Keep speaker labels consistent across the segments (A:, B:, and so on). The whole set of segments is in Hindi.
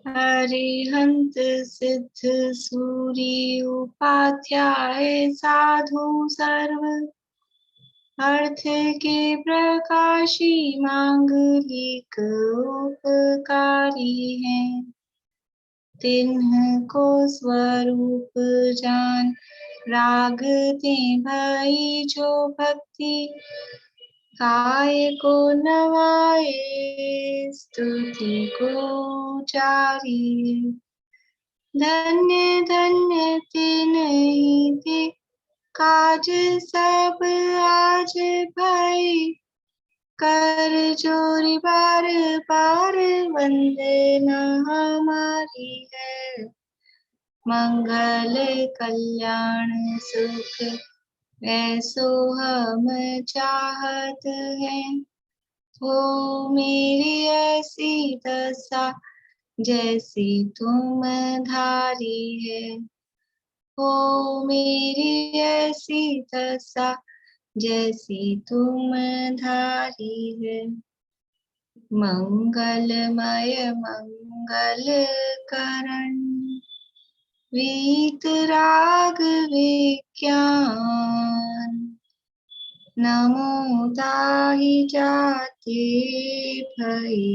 A: अरिहंत सिद्ध सूरी उपाध्याय साधु सर्व अर्थ के प्रकाशी मांगलिक उपकारी हैं। तिन्ह को स्वरूप जान रागते भई जो भक्ति काय को नवाए स्तुति को जारी। धन्य धन्य तिन्हीं के काज सब आज भाई कर जोरी बार बार वंदना हमारी है। मंगल कल्याण सुख ऐसो हम चाहत हैं। हो मेरी ऐसी दशा जैसी तुम धारी है। हो मेरी ऐसी दशा जैसी तुम धारी है। मंगलमय मंगल करण वीत राग विज्ञान नमो ताहि जाते भई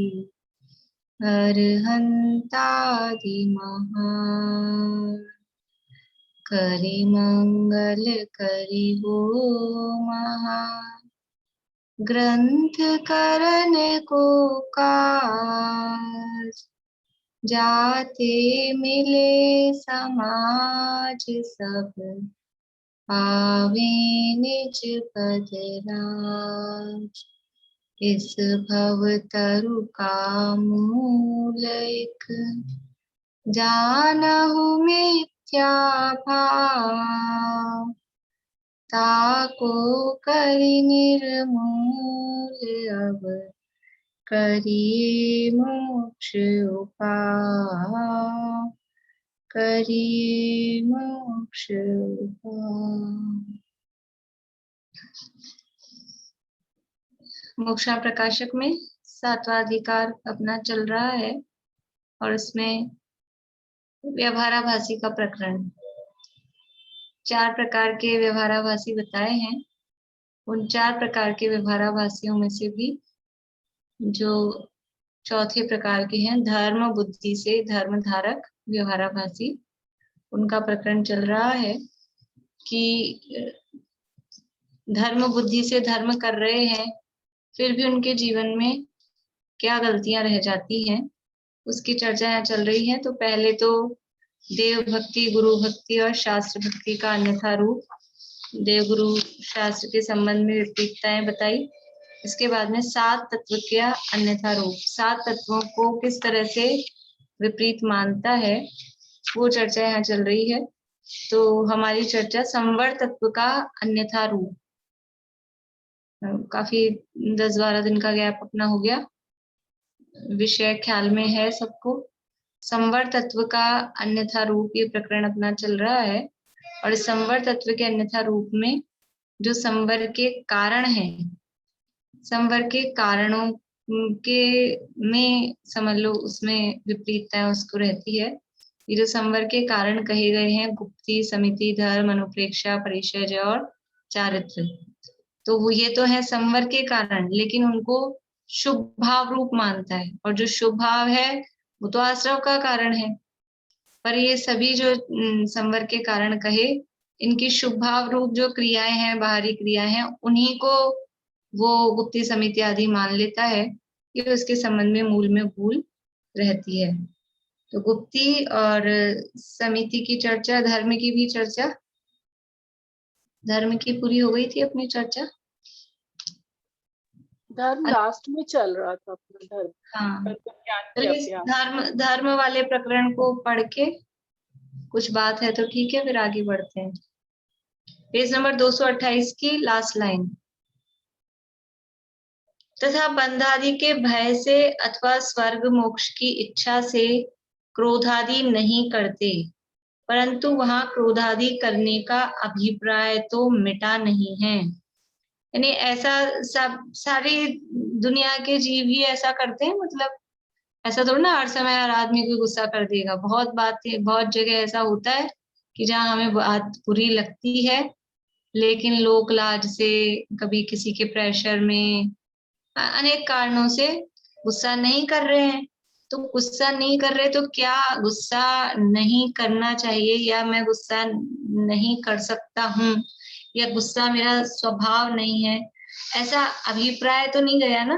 A: अरहंतादि महान। करि मंगल करि हो महान ग्रंथ करन को काज जाते मिले समाज सब पावे निज पद राज। इस भव तरु का मूल एक जानहु मिथ्या भाव ताको करि निर्मूल अब करिए मोक्ष उपाय। करिए मोक्ष उपाय। मोक्षा प्रकाशक में 7वां अधिकार अपना चल रहा है और इसमें व्यवहाराभासी का प्रकरण 4 प्रकार के व्यवहाराभासी बताए हैं। उन 4 प्रकार के व्यवहाराभासियों में से भी जो चौथे प्रकार के हैं धर्म बुद्धि से धर्म धारक व्यवहाराभासी, उनका प्रकरण चल रहा है कि धर्म बुद्धि से धर्म कर रहे हैं फिर भी उनके जीवन में क्या गलतियां रह जाती हैं, उसकी चर्चा यहाँ चल रही है। तो पहले तो देव भक्ति, गुरु भक्ति और शास्त्र भक्ति का अन्यथा रूप, देव गुरु शास्त्र के संबंध में विपरीतताएं बताई। इसके बाद में 7 तत्व का अन्यथा रूप, 7 तत्वों को किस तरह से विपरीत मानता है वो चर्चा यहाँ चल रही है। तो हमारी चर्चा संवर तत्व का अन्यथा रूप, काफी 10-12 दिन का गैप अपना हो गया, विषय ख्याल में है सबको। संवर तत्व का अन्यथा रूप ये प्रकरण अपना चल रहा है और इस संवर तत्व के अन्यथा रूप में जो संवर के कारण हैं, संवर के कारणों के में समझ लो उसमें विपरीतता उसको रहती है। ये जो संवर के कारण कहे गए हैं गुप्ति, समिति, धर्म, अनुप्रेक्षा, परिचय और चारित्र, तो वो ये तो है संवर के कारण, लेकिन उनको शुभ भाव रूप मानता है और जो शुभ भाव है वो तो आश्रव का कारण है। पर ये सभी जो संवर के कारण कहे, इनकी शुभ भाव रूप जो क्रियाएं हैं, बाहरी क्रियाएं हैं, उन्हीं को वो गुप्ति, समिति आदि मान लेता है। ये उसके संबंध में मूल में भूल रहती है। तो गुप्ति और समिति की चर्चा, धर्म की भी चर्चा, धर्म की पूरी हो गई थी अपनी चर्चा।
B: धर्म लास्ट में चल रहा था अपना धर्म।
A: हाँ, तो धर्म वाले प्रकरण को पढ़ के कुछ बात है तो ठीक है, फिर आगे बढ़ते हैं। पेज नंबर 228 की लास्ट लाइन। तथा बंधादि के भय से अथवा स्वर्ग मोक्ष की इच्छा से क्रोधादि नहीं करते, परंतु वहां क्रोधादि करने का अभिप्राय तो मिटा नहीं है। यानी ऐसा सब सारी दुनिया के जीव ही ऐसा करते हैं, मतलब ऐसा थोड़ा ना हर समय हर आदमी को गुस्सा कर देगा। बहुत जगह ऐसा होता है कि जहाँ हमें बात बुरी लगती है, लेकिन लोक लाज से, कभी किसी के प्रेशर में, अनेक कारणों से गुस्सा नहीं कर रहे हैं। तो गुस्सा नहीं कर रहे तो क्या गुस्सा नहीं करना चाहिए, या मैं गुस्सा नहीं कर सकता हूँ, या गुस्सा मेरा स्वभाव नहीं है, ऐसा अभिप्राय तो नहीं गया ना।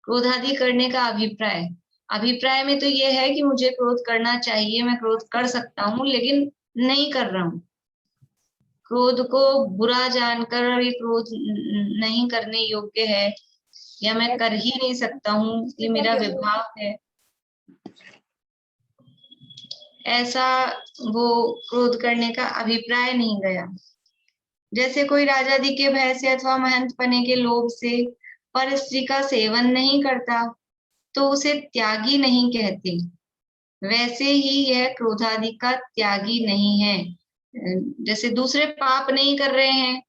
A: क्रोध आदि करने का अभिप्राय, अभिप्राय में तो ये है कि मुझे क्रोध करना चाहिए, मैं क्रोध कर सकता हूँ, लेकिन नहीं कर रहा हूँ। क्रोध को बुरा जानकर ये क्रोध नहीं करने योग्य है, या मैं कर ही नहीं सकता हूँ, ये मेरा विभाग है, ऐसा वो क्रोध करने का अभिप्राय नहीं गया। जैसे कोई राजादि के भय से अथवा महंत पने के लोभ से पर स्त्री का सेवन नहीं करता, तो उसे त्यागी नहीं कहते, वैसे ही यह क्रोधादि का त्यागी नहीं है। जैसे दूसरे पाप नहीं कर रहे हैं,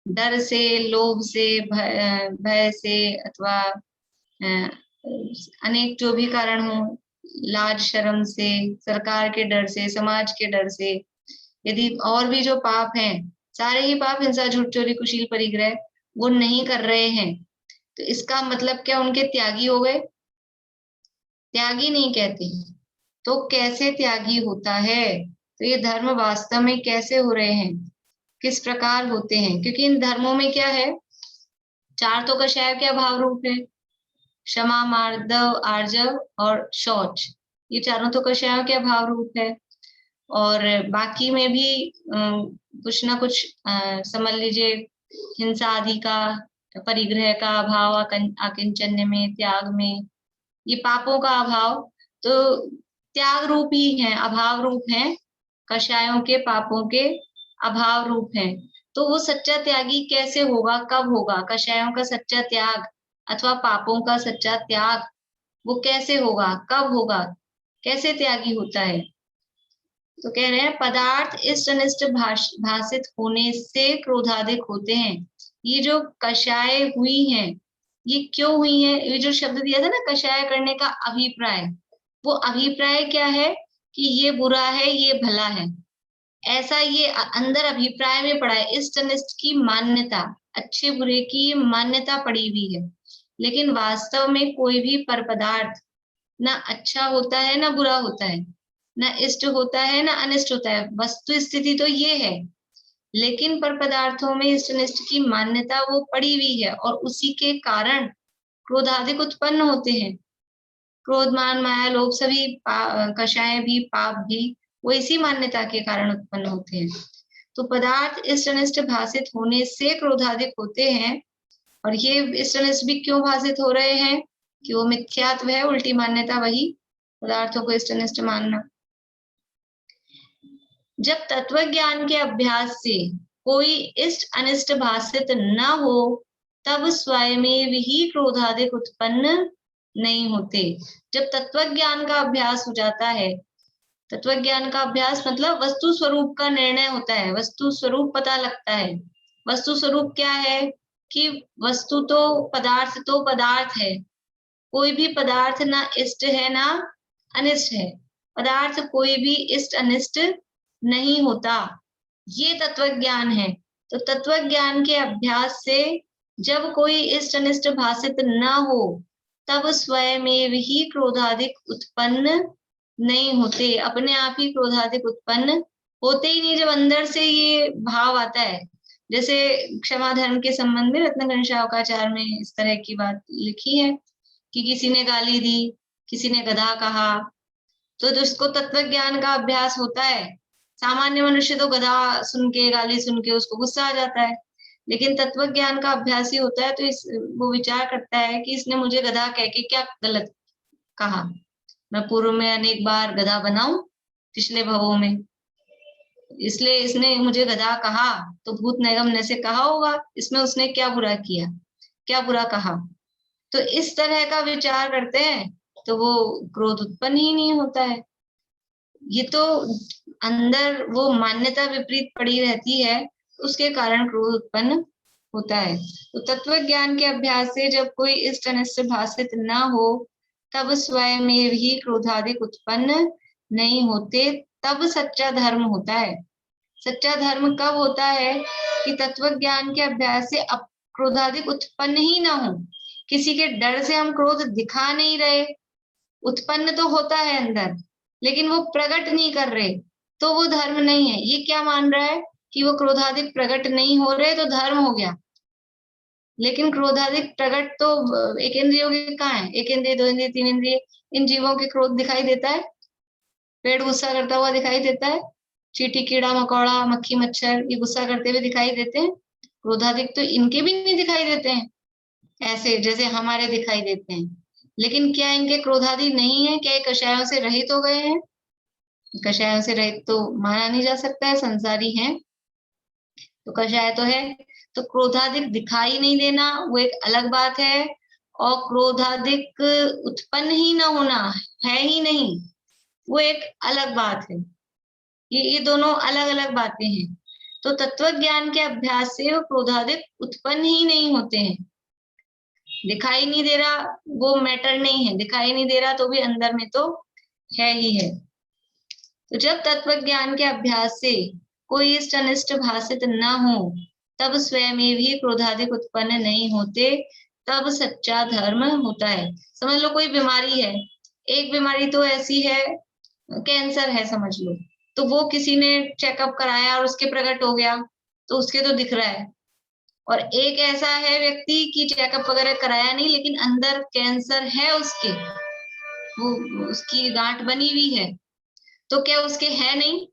A: डर से, लोभ से, भय से, अथवा अनेक जो भी कारण हो, लाज शर्म से, सरकार के डर से, समाज के डर से, यदि और भी जो पाप हैं, सारे ही पाप, हिंसा, झूठ, चोरी, कुशील, परिग्रह, वो नहीं कर रहे हैं, तो इसका मतलब क्या उनके त्यागी हो गए? त्यागी नहीं कहते। तो कैसे त्यागी होता है? तो ये धर्म वास्तव में कैसे हो रहे हैं, किस प्रकार होते हैं? क्योंकि इन धर्मों में क्या है, चार तो कषाय के अभाव रूप है, क्षमा, मार्दव, आर्जव और शौच, ये चारों तो कषायों के अभाव रूप है। और बाकी में भी कुछ ना कुछ समझ लीजिए, हिंसा आदि का, परिग्रह का अभाव, आकिंचन्य में, त्याग में, ये पापों का अभाव तो त्याग रूप ही है, अभाव रूप है, कषायों के, पापों के अभाव रूप है। तो वो सच्चा त्यागी कैसे होगा, कब होगा? कषायों का सच्चा त्याग अथवा पापों का सच्चा त्याग वो कैसे होगा, कब होगा, कैसे त्यागी होता है? तो कह रहे हैं पदार्थ इष्ट अनिष्ट भाषित होने से क्रोधाधिक होते हैं। ये जो कषाय हुई हैं, ये क्यों हुई है? ये जो शब्द दिया था ना, कषाय करने का अभिप्राय, वो अभिप्राय क्या है कि ये बुरा है, ये भला है, ऐसा ये अंदर अभिप्राय में पड़ा है। इष्ट अनिष्ट की मान्यता, अच्छे बुरे की मान्यता पड़ी हुई है, लेकिन वास्तव में कोई भी पर पदार्थ ना अच्छा होता है ना बुरा होता है, ना इष्ट होता है ना अनिष्ट होता है। वस्तु स्थिति तो ये है, लेकिन पर पदार्थों में इष्ट अनिष्ट की मान्यता वो पड़ी हुई है, और उसी के कारण क्रोधाधिक उत्पन्न होते हैं। क्रोध, मान, माया, लोभ, सभी कषाय भी, पाप भी, वो इसी मान्यता के कारण उत्पन्न होते हैं। तो पदार्थ इष्ट अनिष्ट भाषित होने से क्रोधाधिक होते हैं। और ये इष्ट अनिष्ट भी क्यों भाषित हो रहे हैं? कि वो मिथ्यात्व है, उल्टी मान्यता, वही पदार्थों को इष्ट अनिष्ट मानना। जब तत्व ज्ञान के अभ्यास से कोई इष्ट अनिष्ट भाषित न हो, तब स्वयं ही क्रोधाधिक उत्पन्न नहीं होते। जब तत्व ज्ञान का अभ्यास हो जाता है, तत्व ज्ञान का अभ्यास मतलब वस्तु स्वरूप का निर्णय होता है, वस्तु स्वरूप पता लगता है। वस्तु स्वरूप क्या है कि वस्तु तो पदार्थ है, कोई भी पदार्थ ना इष्ट है ना अनिष्ट है, पदार्थ कोई भी इष्ट अनिष्ट नहीं होता, ये तत्व ज्ञान है। तो तत्व ज्ञान के अभ्यास से जब कोई इष्ट अनिष्ट भाषित न हो, तब स्वयं ही क्रोधाधिक उत्पन्न नहीं होते, अपने आप ही क्रोधाधिक उत्पन्न होते ही नहीं। जब अंदर से ये भाव आता है, जैसे क्षमा धर्म के संबंध में रत्नगण शावकाचार्य में इस तरह की बात लिखी है कि किसी ने गाली दी, किसी ने गधा कहा, तो जिसको तत्व ज्ञान का अभ्यास होता है, सामान्य मनुष्य तो गधा सुन के, गाली सुन के उसको गुस्सा आ जाता है, लेकिन तत्व ज्ञान का अभ्यासी होता है तो वो विचार करता है कि इसने मुझे गधा कह के क्या गलत कहा, मैं पूर्व में अनेक बार गधा बनाऊं पिछले भवों में, इसलिए इसने मुझे गधा कहा, तो भूत नैगम्य से कहा होगा, इसमें उसने क्या बुरा किया, क्या बुरा कहा। तो इस तरह का विचार करते हैं तो वो क्रोध उत्पन्न ही नहीं होता है। ये तो अंदर वो मान्यता विपरीत पड़ी रहती है, उसके कारण क्रोध उत्पन्न होता है। तो तत्व ज्ञान के अभ्यास से जब कोई इष्ट अनिष्ट भाषित ना हो, तब स्वयं ही क्रोधादि उत्पन्न नहीं होते, तब सच्चा धर्म होता है। सच्चा धर्म कब होता है कि तत्व ज्ञान के अभ्यास से अब क्रोधादि उत्पन्न ही ना हो। किसी के डर से हम क्रोध दिखा नहीं रहे, उत्पन्न तो होता है अंदर लेकिन वो प्रकट नहीं कर रहे, तो वो धर्म नहीं है। ये क्या मान रहा है कि वो क्रोधादिक प्रकट नहीं हो रहे तो धर्म हो गया। लेकिन क्रोधादिक प्रकट तो एक इंद्रियों के कहाँ है? एक इंद्रिय, दो इंद्रिय, तीन इंद्रिय, इन जीवों के क्रोध दिखाई देता है, पेड़ गुस्सा करता हुआ दिखाई देता है, चींटी, कीड़ा मकोड़ा, मक्खी मच्छर ये गुस्सा करते हुए दिखाई देते हैं। क्रोधादिक तो इनके भी नहीं दिखाई देते हैं ऐसे जैसे हमारे दिखाई देते हैं। लेकिन क्या इनके क्रोधादि नहीं है? क्या कषायों से रहित हो गए हैं? कषायों से रहित तो माना नहीं जा सकता है, संसारी हैं तो कषाय तो है। तो क्रोधादिक दिखाई नहीं देना वो एक अलग बात है, और क्रोधादिक उत्पन्न ही ना होना है ही नहीं, वो एक अलग बात है। ये दोनों अलग अलग बातें हैं। तो तत्व ज्ञान के अभ्यास से वो क्रोधादिक उत्पन्न ही नहीं होते हैं। दिखाई नहीं दे रहा वो मैटर नहीं है, दिखाई नहीं दे रहा तो भी अंदर में तो है ही है। तो जब तत्व ज्ञान के अभ्यास से कोई इष्ट अनिष्ट भाषित न हो, तब स्वयं भी क्रोधादिक उत्पन्न नहीं होते, तब सच्चा धर्म होता है। समझ लो कोई बीमारी है, एक बीमारी तो ऐसी है, कैंसर है समझ लो, तो वो किसी ने चेकअप कराया और उसके प्रकट हो गया तो उसके तो दिख रहा है। और एक ऐसा है व्यक्ति की चेकअप वगैरह कराया नहीं लेकिन अंदर कैंसर है उसके, वो उसकी गांठ बनी हुई है, तो क्या उसके है नहीं?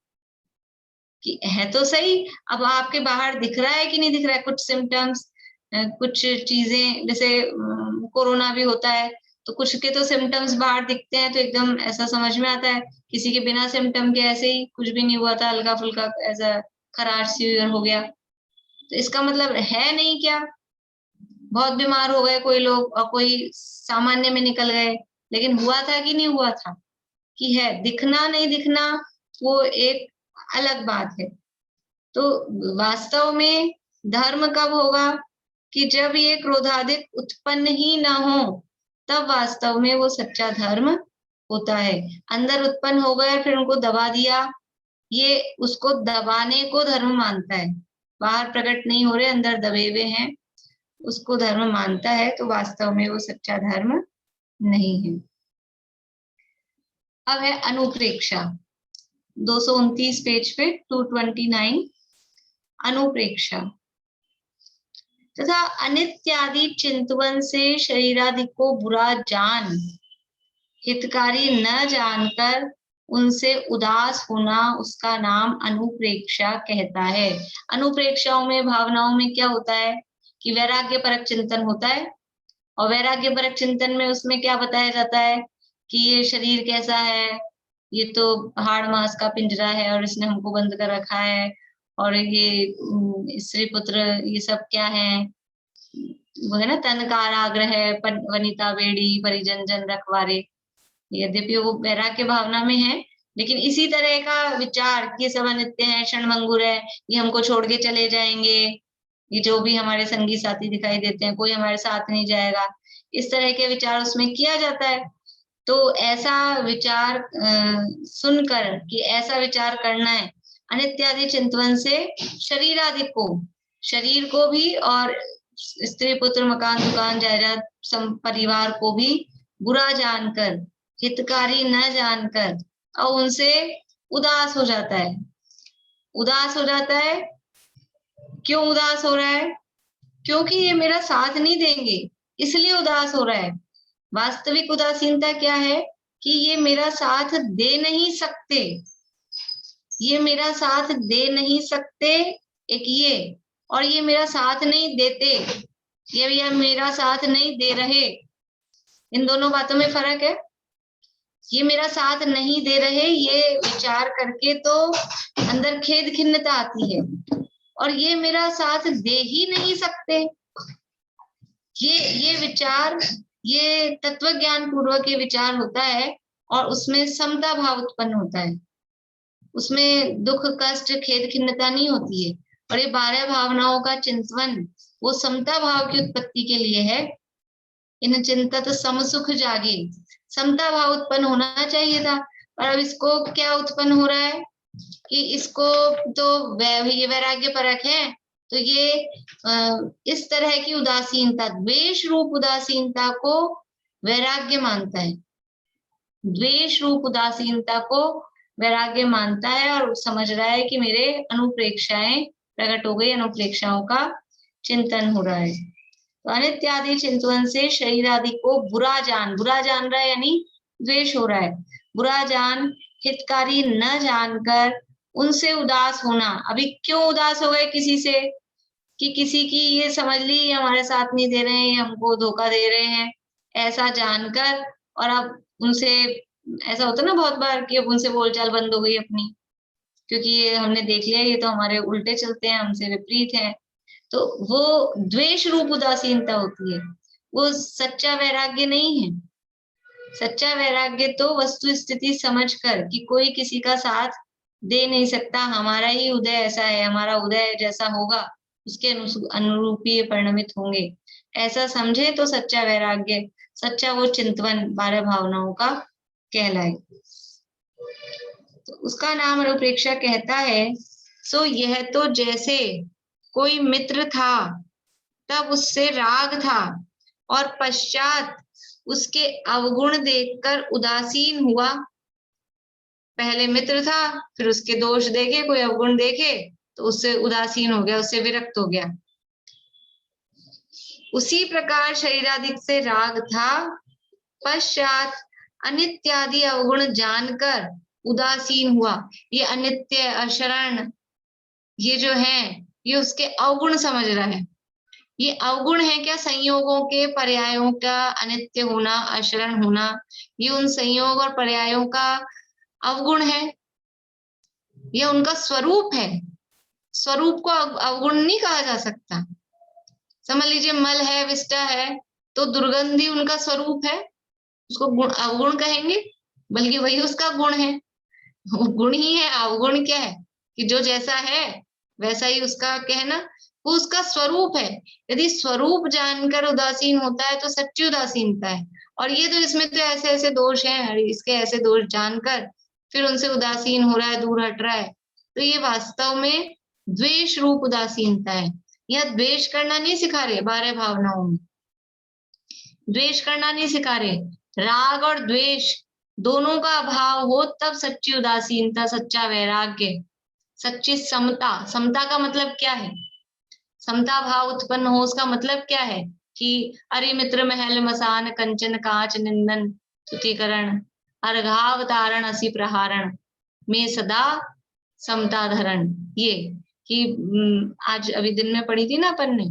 A: कि है तो सही, अब आपके बाहर दिख रहा है कि नहीं दिख रहा है कुछ सिम्टम्स, कुछ चीजें, जैसे कोरोना भी होता है तो कुछ के तो सिम्टम्स बाहर दिखते हैं तो एकदम ऐसा समझ में आता है, किसी के बिना सिम्टम के ऐसे ही कुछ भी नहीं हुआ था, हल्का फुल्का ऐसा खराश सी हो गया, तो इसका मतलब है नहीं क्या? बहुत बीमार हो गए कोई लोग और कोई सामान्य में निकल गए, लेकिन हुआ था कि नहीं हुआ था? कि है, दिखना नहीं दिखना वो एक अलग बात है। तो वास्तव में धर्म कब होगा? कि जब ये क्रोधादिक उत्पन्न ही ना हो, तब वास्तव में वो सच्चा धर्म होता है। अंदर उत्पन्न हो गए फिर उनको दबा दिया, ये उसको दबाने को धर्म मानता है। बाहर प्रकट नहीं हो रहे, अंदर दबे हुए हैं, उसको धर्म मानता है, तो वास्तव में वो सच्चा धर्म नहीं है। अब है अनुप्रेक्षा, 229 पेज पे 229, अनुप्रेक्षा। तथा अनित्यादि चिंतवन से शरीरादि को बुरा जान, हितकारी न जानकर उनसे उदास होना, उसका नाम अनुप्रेक्षा कहता है। अनुप्रेक्षाओं में, भावनाओं में क्या होता है कि वैराग्य परक चिंतन होता है, और वैराग्य परक चिंतन में उसमें क्या बताया जाता है कि ये शरीर कैसा है, ये तो हाड़ मांस का पिंजरा है और इसने हमको बंद कर रखा है, और ये स्त्री पुत्र ये सब क्या है, वो है ना, तन कारागृह है, वनिता बेड़ी, परिजन जन रखवारे। यद्यपि वो वैराग्य भावना में है, लेकिन इसी तरह का विचार कि सब अनित्य है, क्षणभंगुर है, ये हमको छोड़ के चले जाएंगे, ये जो भी हमारे संगी साथी दिखाई देते हैं कोई हमारे साथ नहीं जाएगा, इस तरह के विचार उसमें किया जाता है। तो ऐसा विचार सुनकर कि ऐसा विचार करना है, अनित्यादि चिंतवन से शरीर आदि को, शरीर को भी और स्त्री पुत्र मकान दुकान जायदाद परिवार को भी बुरा जानकर, हितकारी न जानकर, और उनसे उदास हो जाता है। उदास हो जाता है, क्यों उदास हो रहा है? क्योंकि ये मेरा साथ नहीं देंगे, इसलिए उदास हो रहा है। वास्तविक उदासीनता क्या है कि ये मेरा साथ दे नहीं सकते, ये मेरा साथ दे नहीं सकते, एक ये, और ये मेरा साथ नहीं देते, ये मेरा साथ नहीं दे रहे, इन दोनों बातों में फर्क है। ये मेरा साथ नहीं दे रहे, ये विचार करके तो अंदर खेद खिन्नता आती है, और ये मेरा साथ दे ही नहीं सकते, ये विचार, ये तत्व ज्ञान पूर्वक ये विचार होता है, और उसमें समता भाव उत्पन्न होता है, उसमें दुख कष्ट खेद खिन्नता नहीं होती है। और ये 12 भावनाओं का चिंतन वो समता भाव की उत्पत्ति के लिए है। इन चिंतत सम सुख जागे, समता भाव उत्पन्न होना चाहिए था, और अब इसको क्या उत्पन्न हो रहा है कि इसको तो ये वैराग्य परक है, तो ये इस तरह की उदासीनता, द्वेष रूप उदासीनता को वैराग्य मानता है, द्वेष रूप उदासीनता को वैराग्य मानता है, और समझ रहा है कि मेरे अनुप्रेक्षाएं प्रकट हो गई, अनुप्रेक्षाओं का चिंतन हो रहा है। तो अनित्य आदि चिंतन से शरीर आदि को बुरा जान रहा है, यानी द्वेष हो रहा है, बुरा जान हितकारी न जानकर उनसे उदास होना। अभी क्यों उदास हो गए किसी से, कि किसी की ये समझ ली ये हमारे साथ नहीं दे रहे हैं, ये हमको धोखा दे रहे हैं, ऐसा जानकर, और अब उनसे ऐसा होता है ना बहुत बार कि अब उनसे बोलचाल बंद हो गई अपनी, क्योंकि ये हमने देख लिया ये तो हमारे उल्टे चलते हैं, हमसे विपरीत है। तो वो द्वेष रूप उदासीनता होती है, वो सच्चा वैराग्य नहीं है। सच्चा वैराग्य तो वस्तु स्थिति समझकर कि कोई किसी का साथ दे नहीं सकता, हमारा ही उदय ऐसा है, हमारा उदय जैसा होगा उसके अनुरूप ही परिणमित होंगे, ऐसा समझे तो सच्चा वैराग्य, सच्चा वो चिंतवन 12 भावनाओं का कहलाए। तो उसका नाम अनुप्रेक्षा कहता है। सो यह तो जैसे कोई मित्र था तब उससे राग था, और पश्चात उसके अवगुण देखकर उदासीन हुआ। पहले मित्र था, फिर उसके दोष देखे, कोई अवगुण देखे तो उससे उदासीन हो गया, उससे विरक्त हो गया। उसी प्रकार शरीरादि से राग था, पश्चात अनित्यादि अवगुण जानकर उदासीन हुआ। ये अनित्य अशरण ये जो है ये उसके अवगुण समझ रहा है। ये अवगुण है क्या, संयोगों के पर्यायों का अनित्य होना, अशरण होना, ये उन संयोग और पर्यायों का अवगुण है, ये उनका स्वरूप है। स्वरूप को अवगुण नहीं कहा जा सकता। समझ लीजिए मल है, विष्टा है, तो दुर्गंधी उनका स्वरूप है, उसको अवगुण कहेंगे, बल्कि वही उसका गुण है, वो गुण ही है। अवगुण क्या है कि जो जैसा है वैसा ही उसका कहना, वो उसका स्वरूप है। यदि स्वरूप जानकर उदासीन होता है तो सच्ची उदासीनता है। और ये तो इसमें तो ऐसे ऐसे दोष हैं, इसके ऐसे दोष जानकर फिर उनसे उदासीन हो रहा है, दूर हट रहा है, तो ये वास्तव में द्वेष रूप उदासीनता है। यह द्वेष करना नहीं सिखा रहे 12 भावनाओं में, द्वेष करना नहीं सिखा रहे। राग और द्वेष दोनों का अभाव हो तब सच्ची उदासीनता, सच्चा वैराग्य, सच्ची समता। समता का मतलब क्या है, समता भाव उत्पन्न हो उसका मतलब क्या है कि अरे मित्र महल मसान कंचन कांच निंदन तुतिकरण अर्घावतारण असी प्रहारण में सदा समता धरण। ये कि आज अभी दिन में पढ़ी थी ना अपन ने,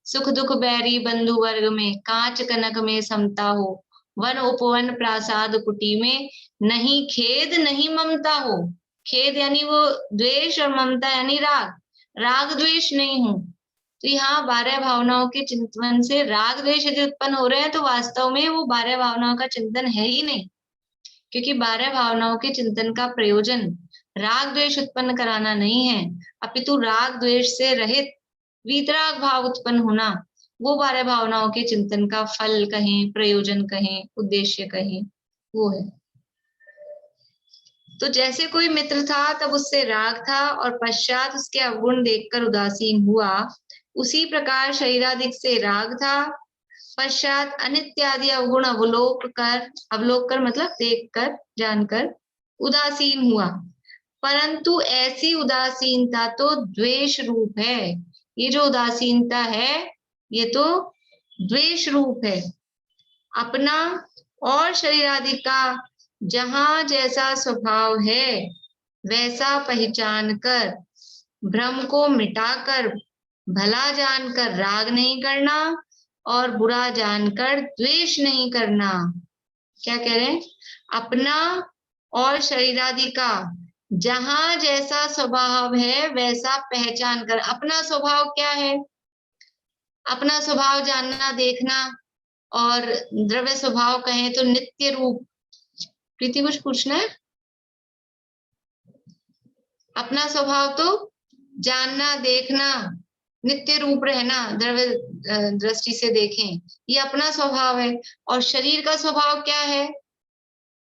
A: सुख दुख बैरी बंधु वर्ग में कांच कनक में समता हो, वन उपवन प्रासाद कुटी में नहीं खेद नहीं ममता हो। खेद यानी वो द्वेष, और ममता यानी राग, राग द्वेष नहीं हो। तो यहाँ 12 भावनाओं के चिंतन से राग द्वेष यदि उत्पन्न हो रहे हैं तो वास्तव में वो 12 भावनाओं का चिंतन है ही नहीं, क्योंकि 12 भावनाओं के चिंतन का प्रयोजन राग द्वेष उत्पन्न कराना नहीं है, अपितु राग द्वेष से रहित वीतराग भाव उत्पन्न होना, वो 12 भावनाओं के चिंतन का फल कहें, प्रयोजन कहें, उद्देश्य कहें, वो है। तो जैसे कोई मित्र था तब उससे राग था, और पश्चात उसके अवगुण देखकर उदासीन हुआ, उसी प्रकार शरीरादिक से राग था, पश्चात अनित्यादि अवगुण अवलोक कर मतलब देखकर जानकर उदासीन हुआ। परंतु ऐसी उदासीनता तो द्वेष रूप है। ये जो उदासीनता है ये तो द्वेष रूप है। अपना और शरीर आदि का जहां जैसा स्वभाव है वैसा पहचान कर, भ्रम को मिटाकर, भला जानकर राग नहीं करना और बुरा जानकर द्वेष नहीं करना। क्या कह रहे हैं, अपना और शरीरादि का जहां जैसा स्वभाव है वैसा पहचान कर। अपना स्वभाव क्या है, अपना स्वभाव जानना देखना, और द्रव्य स्वभाव कहें तो नित्य रूप। प्रीति कुछ पूछना है? अपना स्वभाव तो जानना देखना, नित्य रूप रहना, द्रव्य दृष्टि से देखें, ये अपना स्वभाव है। और शरीर का स्वभाव क्या है,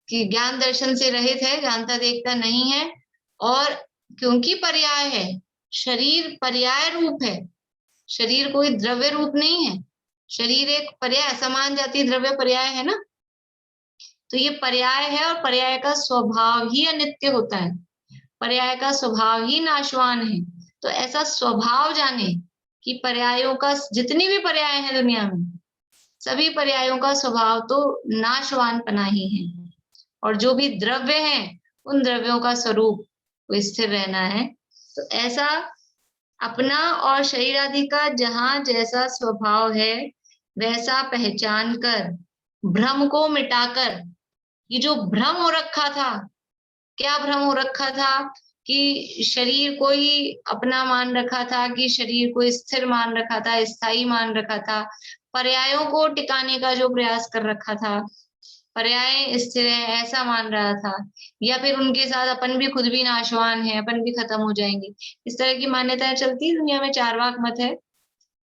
A: कि ज्ञान दर्शन से रहित है, जानता देखता नहीं है। और क्योंकि पर्याय है, शरीर पर्याय रूप है, शरीर कोई द्रव्य रूप नहीं है, शरीर एक पर्याय, समान जाति द्रव्य पर्याय है ना, तो ये पर्याय है और पर्याय का स्वभाव ही अनित्य होता है, पर्याय का स्वभाव ही नाशवान है। तो ऐसा स्वभाव जाने कि पर्यायों का, जितनी भी पर्याय है दुनिया में, सभी पर्यायों का स्वभाव तो नाशवान पना ही है, और जो भी द्रव्य हैं उन द्रव्यों का स्वरूप वो स्थिर रहना है। तो ऐसा अपना और शरीर आदि का जहां जैसा स्वभाव है वैसा पहचान कर, भ्रम को मिटाकर, ये जो भ्रम हो रखा था, क्या भ्रम हो रखा था कि शरीर को ही अपना मान रखा था, कि शरीर को स्थिर मान रखा था, स्थायी मान रखा था, पर्यायों को टिकाने का जो प्रयास कर रखा था, पर्याय स्थिर है ऐसा मान रहा था, या फिर उनके साथ अपन भी खुद भी नाशवान है, अपन भी खत्म हो जाएंगे, इस तरह की मान्यताएं चलती है दुनिया में। चारवाक मत है,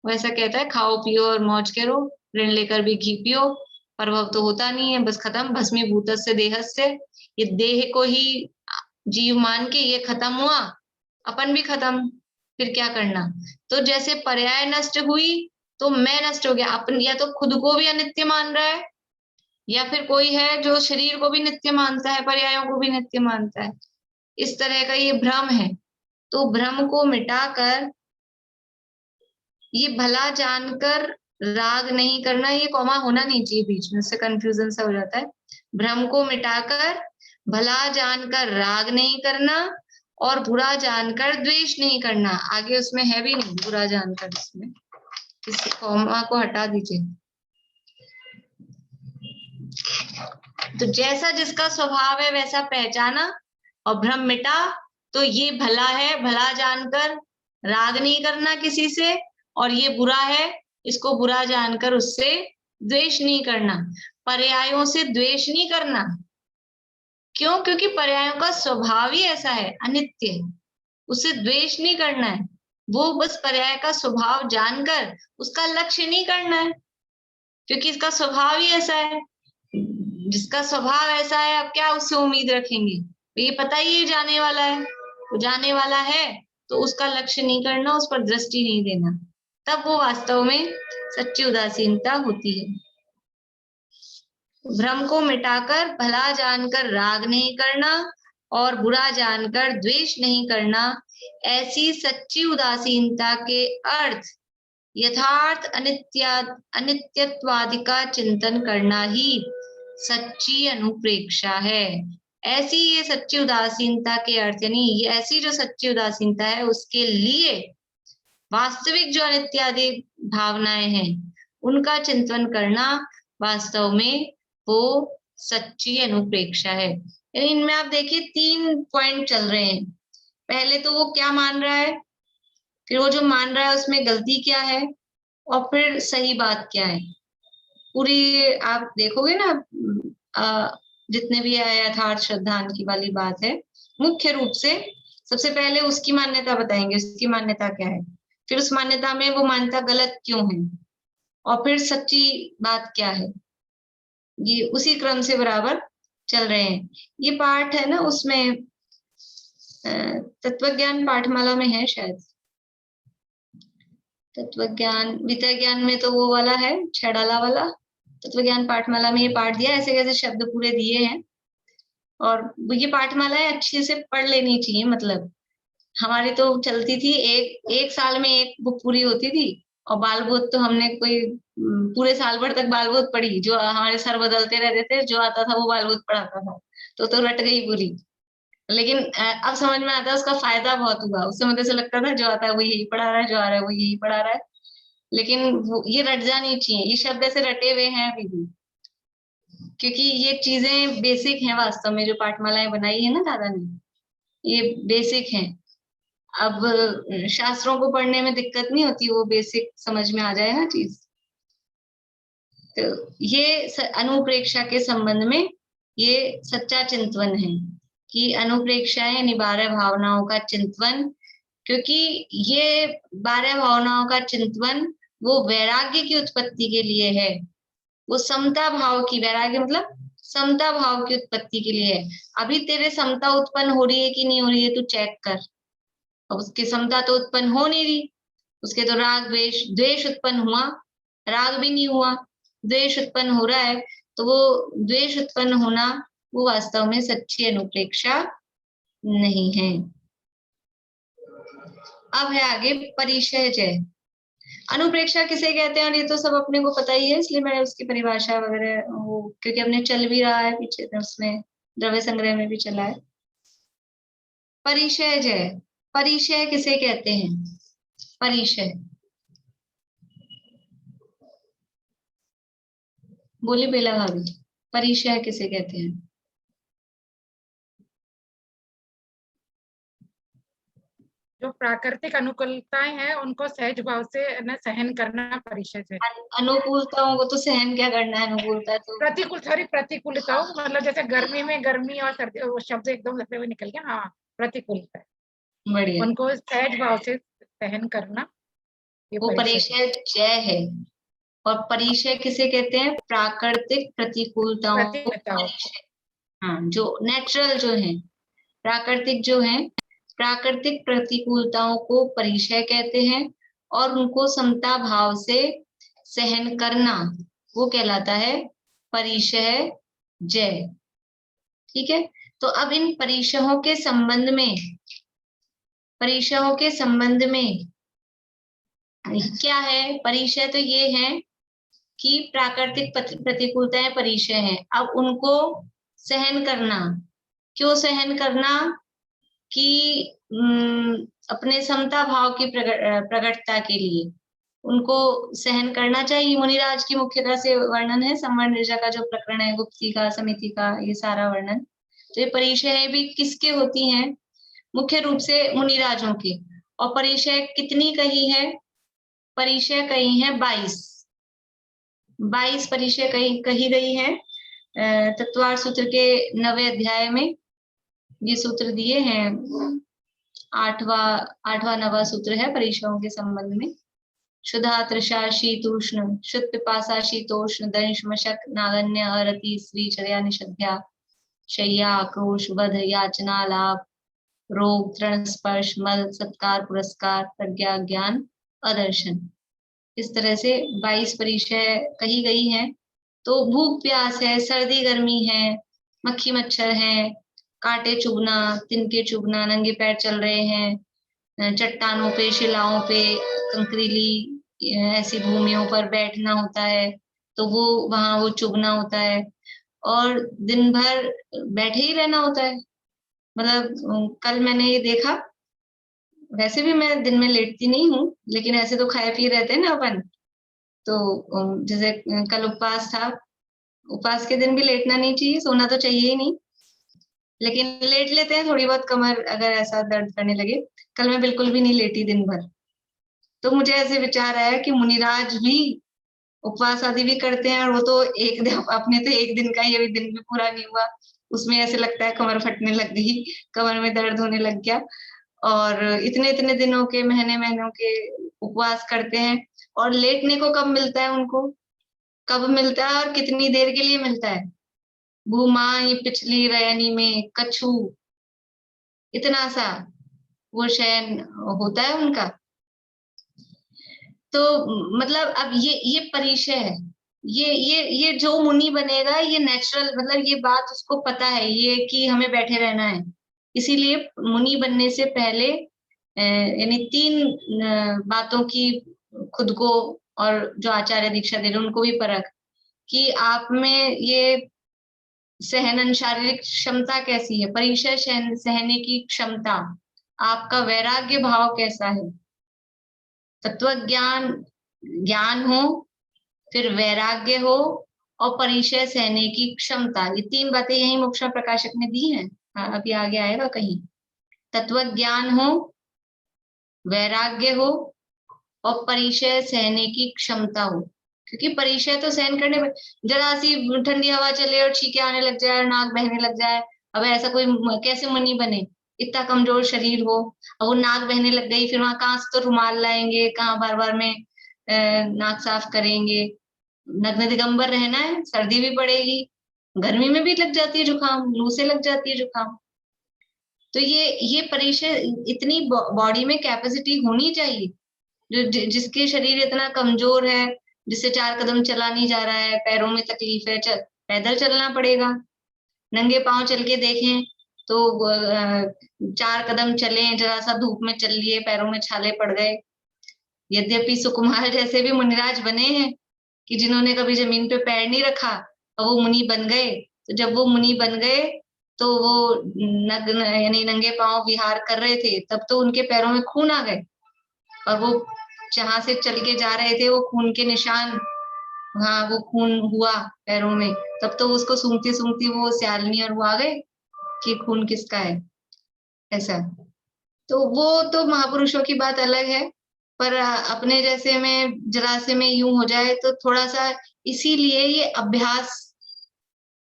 A: वैसा कहता है खाओ पियो और मौज करो, ऋण लेकर भी घी पियो, परभव तो होता नहीं है, बस खत्म, भस्मीभूत से देहस्य, ये देह को ही जीव मान के ये खत्म हुआ, अपन भी खत्म, फिर क्या करना। तो जैसे पर्याय नष्ट हुई तो मैं नष्ट हो गया, अपन या तो खुद को भी अनित्य मान रहा है, या फिर कोई है जो शरीर को भी नित्य मानता है, पर्यायों को भी नित्य मानता है, इस तरह का ये भ्रम है। तो भ्रम को मिटाकर, ये भला जानकर राग नहीं करना, ये कॉमा होना नहीं चाहिए बीच में, उससे कंफ्यूजन सा हो जाता है। भ्रम को मिटाकर भला जानकर राग नहीं करना, और बुरा जानकर द्वेष नहीं करना। आगे उसमें है भी नहीं बुरा जानकर, इसमें इस कॉमा को हटा दीजिए। तो जैसा जिसका स्वभाव है वैसा पहचाना और भ्रम मिटा, तो ये भला है, भला जानकर राग नहीं करना किसी से, और ये बुरा है, इसको बुरा जानकर उससे द्वेष नहीं करना, पर्यायों से द्वेष नहीं करना। क्यों? क्योंकि पर्यायों का स्वभाव ही ऐसा है, अनित्य, उससे द्वेष नहीं करना है, वो बस पर्याय का स्वभाव जानकर उसका लक्ष्य नहीं करना है, क्योंकि इसका स्वभाव ही ऐसा है। जिसका स्वभाव ऐसा है, अब क्या उससे उम्मीद रखेंगे? तो ये पता ही है जाने वाला है, तो जाने वाला है तो उसका लक्ष्य नहीं करना, उस पर दृष्टि नहीं देना, तब वो वास्तव में सच्ची उदासीनता होती है। भ्रम को मिटाकर भला जानकर राग नहीं करना और बुरा जानकर द्वेष नहीं करना, ऐसी सच्ची उदासीनता के अर्थ यथार्थ अनित्यत्वादि का चिंतन करना ही सच्ची अनुप्रेक्षा है। ऐसी ये सच्ची उदासीनता के अर्थ, यानी ये ऐसी जो सच्ची उदासीनता है उसके लिए वास्तविक जो अनित्यादि भावनाएं हैं उनका चिंतन करना वास्तव में वो सच्ची अनुप्रेक्षा है। यानी इनमें आप देखिए 3 पॉइंट चल रहे हैं। पहले तो वो क्या मान रहा है, फिर वो जो मान रहा है उसमें गलती क्या है, और फिर सही बात क्या है। पूरी आप देखोगे ना, जितने भी यथार्थ श्रद्धान की वाली बात है, मुख्य रूप से सबसे पहले उसकी मान्यता बताएंगे, उसकी मान्यता क्या है, फिर उस मान्यता में वो मान्यता गलत क्यों है, और फिर सच्ची बात क्या है। ये उसी क्रम से बराबर चल रहे हैं। ये पाठ है ना, उसमें तत्वज्ञान पाठमाला में है शायद, तत्वज्ञान वितय ज्ञान में तो वो वाला है, 6 डाला वाला, तत्वज्ञान पाठमाला में ये पाठ दिया, ऐसे कैसे शब्द पूरे दिए हैं। और ये पाठमालाएं अच्छे से पढ़ लेनी चाहिए, मतलब हमारी तो चलती थी एक साल में एक बुक पूरी होती थी, और बाल बोध तो हमने कोई पूरे साल भर तक बाल बोध पढ़ी, जो हमारे सर बदलते रहते थे, जो आता था वो बाल बोध पढ़ाता था, तो रट गई पूरी। लेकिन अब समझ में आता है उसका फायदा बहुत हुआ, उस समय तो लगता था जो आता है वो यही पढ़ा रहा है, जो आ रहा है वो यही पढ़ा रहा है, लेकिन वो ये रट जानी चाहिए, ये शब्द ऐसे रटे हुए हैं अभी भी, क्योंकि ये चीजें बेसिक हैं वास्तव में, जो पाठमालाएं बनाई है ना दादा ने, ये बेसिक हैं। अब शास्त्रों को पढ़ने में दिक्कत नहीं होती, वो बेसिक समझ में आ जाए ना चीज। तो ये अनुप्रेक्षा के संबंध में ये सच्चा चिंतन है कि अनुप्रेक्षा यानी 12 भावनाओं का चिंतन, क्योंकि ये 12 भावनाओं का चिंतन वो वैराग्य की उत्पत्ति के लिए है, वो समता भाव की, वैराग्य मतलब समता भाव की उत्पत्ति के लिए है। अभी तेरे समता उत्पन्न हो रही है कि नहीं हो रही है, तू चेक कर। अब उसकी समता तो उत्पन्न हो नहीं रही, उसके तो राग द्वेष, द्वेष उत्पन्न हुआ, राग भी नहीं हुआ, द्वेष उत्पन्न हो रहा है। तो वो द्वेष उत्पन्न होना वो वास्तव में सच्ची अनुप्रेक्षा नहीं है। अब है आगे परिचय। अनुप्रेक्षा किसे कहते हैं, और ये तो सब अपने को पता ही है, इसलिए मैंने उसकी परिभाषा वगैरह वो, क्योंकि हमने चल भी रहा है पीछे, उसमें द्रव्य संग्रह में भी चला है। परिचय, परिचय किसे कहते हैं? परिचय बोली बेला भाभी, परिचय किसे कहते हैं?
C: जो प्राकृतिक अनुकूलताएं हैं उनको सहज भाव से न सहन करना परिचय है।
A: अनुकूलताओं को तो सहन क्या करना है, अनुकूलता तो
C: प्रतिकूलताओं, मतलब जैसे गर्मी में गर्मी और सर्दी, वो शब्द एकदम लगते हुए निकल गया। हाँ, प्रतिकूलता,
A: बढ़िया,
C: उनको सहज भाव से सहन करना, ये
A: वो परिचय जय है। और परिचय किसे कहते हैं? प्राकृतिक प्रतिकूलताओं को परिचय। हाँ, जो नेचुरल जो है, प्राकृतिक जो है, प्राकृतिक प्रतिकूलताओं को परिचय कहते हैं, और उनको समता भाव से सहन करना वो कहलाता है परिचय जय। ठीक है, तो अब इन परिचयों के संबंध में, परिचयों के संबंध में क्या है? परिचय तो ये है कि प्राकृतिक प्रतिकूलताएं परिचय हैं। अब उनको सहन करना, क्यों सहन करना? कि अपने समता भाव की प्रकटता के लिए उनको सहन करना चाहिए। मुनिराज की मुख्यतः से वर्णन है, संवर्ण ऋचा का जो प्रकरण है, गुप्ती का, समिति का, ये सारा वर्णन। तो ये परिचय भी किसके होती हैं? मुख्य रूप से मुनिराजों की। और परिचय कितनी कही है? परिचय कही है 22 परिचय कही गई है तत्वार्थ सूत्र के 9वें अध्याय में। ये सूत्र दिए हैं, 8वां 9वां सूत्र है परिचयों के संबंध में। क्षुधा तृषा शीतोष्ण, शुद्ध पिपासा शीतोष्ण, दंश मशक नागन्य अरति श्रीचर्या निषद्या, शय्या आक्रोश वध याचना लाभ, रोग तृण स्पर्श मल सत्कार पुरस्कार, प्रज्ञा ज्ञान अदर्शन। इस तरह से 22 परिचय कही गई हैं। तो भूख प्यास है, सर्दी गर्मी है, मक्खी मच्छर है, कांटे चुभना, तिनके चुभना, नंगे पैर चल रहे हैं, चट्टानों पे, शिलाओं पे, कंकरीली ऐसी भूमियों पर बैठना होता है, तो वो वहां वो चुभना होता है, और दिन भर बैठे ही रहना होता है। मतलब कल मैंने ये देखा, वैसे भी मैं दिन में लेटती नहीं हूँ, लेकिन ऐसे तो खाए पी रहते हैं ना अपन। तो जैसे कल उपवास था, उपवास के दिन भी लेटना नहीं चाहिए, सोना तो चाहिए ही नहीं, लेकिन लेट लेते हैं थोड़ी बहुत, कमर अगर ऐसा दर्द करने लगे। कल मैं बिल्कुल भी नहीं लेटी दिन भर। तो मुझे ऐसे विचार आया कि मुनिराज भी उपवास आदि भी करते हैं, और वो तो एक दिन, अपने तो एक दिन का ही अभी दिन भी पूरा नहीं हुआ, उसमें ऐसे लगता है कमर फटने लग गई, कमर में दर्द होने लग गया। और इतने इतने दिनों के, महीने महीनों के उपवास करते हैं, और लेटने को कब मिलता है उनको? कब मिलता है और कितनी देर के लिए मिलता है? भूमाई पिछली रयनी में कछु, इतना सा वो शयन होता है उनका। तो मतलब अब ये परिचय है, ये जो मुनि बनेगा, ये नेचुरल, मतलब ये बात उसको पता है ये कि हमें बैठे रहना है। इसीलिए मुनि बनने से पहले यानी 3 बातों की खुद को, और जो आचार्य दीक्षा दे रहे उनको भी परख, कि आप में ये सहन शारीरिक क्षमता कैसी है, परिचय सहने की क्षमता, आपका वैराग्य भाव कैसा है, तत्व ज्ञान हो, फिर वैराग्य हो, और परिचय सहने की क्षमता। ये 3 बातें यही मोक्ष प्रकाशक ने दी हैं। हाँ, अभी आगे आएगा कहीं। तत्व ज्ञान हो, वैराग्य हो, और परिचय सहने की क्षमता हो। क्योंकि परिचय तो सहन करने में, जरा सी ठंडी हवा चले और छींके आने लग जाए और नाक बहने लग जाए, अब ऐसा कोई कैसे मुनि बने? इतना कमजोर शरीर हो, अब वो नाक बहने लग गई, फिर वहां कहाँ से तो रुमाल लाएंगे, कहाँ बार बार में नाक साफ करेंगे, नग्न दिगंबर रहना है, सर्दी भी पड़ेगी, गर्मी में भी लग जाती है जुकाम, लू से लग जाती है जुकाम। तो ये परिचय, इतनी बॉडी में कैपेसिटी होनी चाहिए, जिसके शरीर इतना कमजोर है, जिससे 4 कदम चला नहीं जा रहा है, पैरों में तकलीफ है, पैदल चलना पड़ेगा। नंगे पांव चल के देखें तो 4 कदम चले, जरा सा धूप में चल लिए, पैरों में छाले पड़ गए। यद्यपि सुकुमार जैसे भी मुनिराज बने हैं कि जिन्होंने कभी जमीन पे पैर नहीं रखा और वो मुनि बन गए। तो जब वो मुनि बन गए तो वो नग्न यानी नंगे पांव विहार कर रहे थे, तब तो उनके पैरों में खून आ गए, और वो जहां से चल के जा रहे थे वो खून के निशान, हाँ वो खून हुआ पैरों में, तब तो उसको सूंघती सूंघती वो स्यालनी और वो आ गए कि खून किसका है, ऐसा। तो वो तो महापुरुषों की बात अलग है, पर अपने जैसे में जरा से में यूं हो जाए तो थोड़ा सा, इसीलिए ये अभ्यास,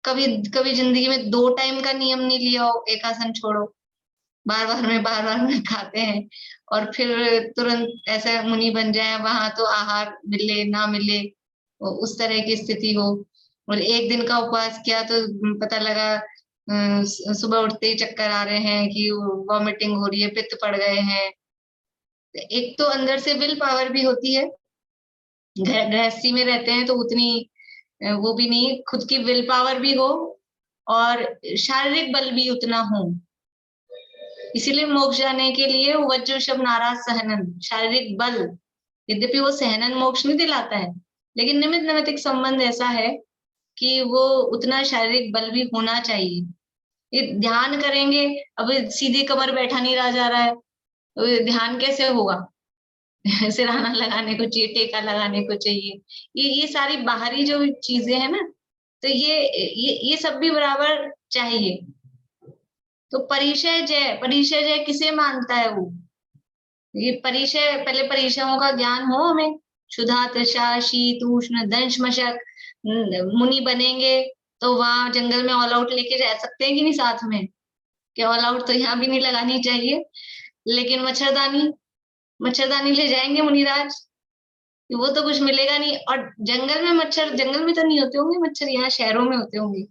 A: कभी कभी जिंदगी में 2 टाइम का नियम नहीं लिया हो, एक आसन छोड़ो, बार बार में खाते हैं और फिर तुरंत ऐसा मुनि बन जाए, वहां तो आहार मिले ना मिले, उस तरह की स्थिति हो। और एक दिन का उपवास किया तो पता लगा सुबह उठते ही चक्कर आ रहे हैं, कि वॉमिटिंग हो रही है, पित्त पड़ गए हैं। एक तो अंदर से विल पावर भी होती है, गृहस्थी में रहते हैं तो उतनी वो भी नहीं, खुद की विल पावर भी हो और शारीरिक बल भी उतना हो। इसीलिए मोक्ष जाने के वो वज्र शब नाराज सहनन, शारीरिक बल, यद्यपि वो सहनन मोक्ष नहीं दिलाता है, लेकिन निमित्त नैमित्तिक संबंध ऐसा है कि वो उतना शारीरिक बल भी होना चाहिए। ये ध्यान करेंगे, अब सीधी कमर बैठा नहीं रहा जा रहा है, तो ध्यान कैसे होगा? सिरहाना लगाने को चाहिए, टेका लगाने को चाहिए, ये सारी बाहरी जो चीजें हैं ना, तो ये सब भी बराबर चाहिए। तो परिचय जय किसे मानता है वो? ये परिचय, पहले परिचयों का ज्ञान हो हमें, क्षुधा तृषा शीत उष्ण दंश मशक। मुनि बनेंगे तो वहां जंगल में ऑल आउट लेके जा सकते हैं कि नहीं साथ में, कि ऑल आउट तो यहाँ भी नहीं लगानी चाहिए, लेकिन मच्छरदानी ले जाएंगे मुनिराज, वो तो कुछ मिलेगा नहीं। और जंगल में मच्छर, जंगल में तो नहीं होते होंगे मच्छर, यहाँ शहरों में होते होंगे।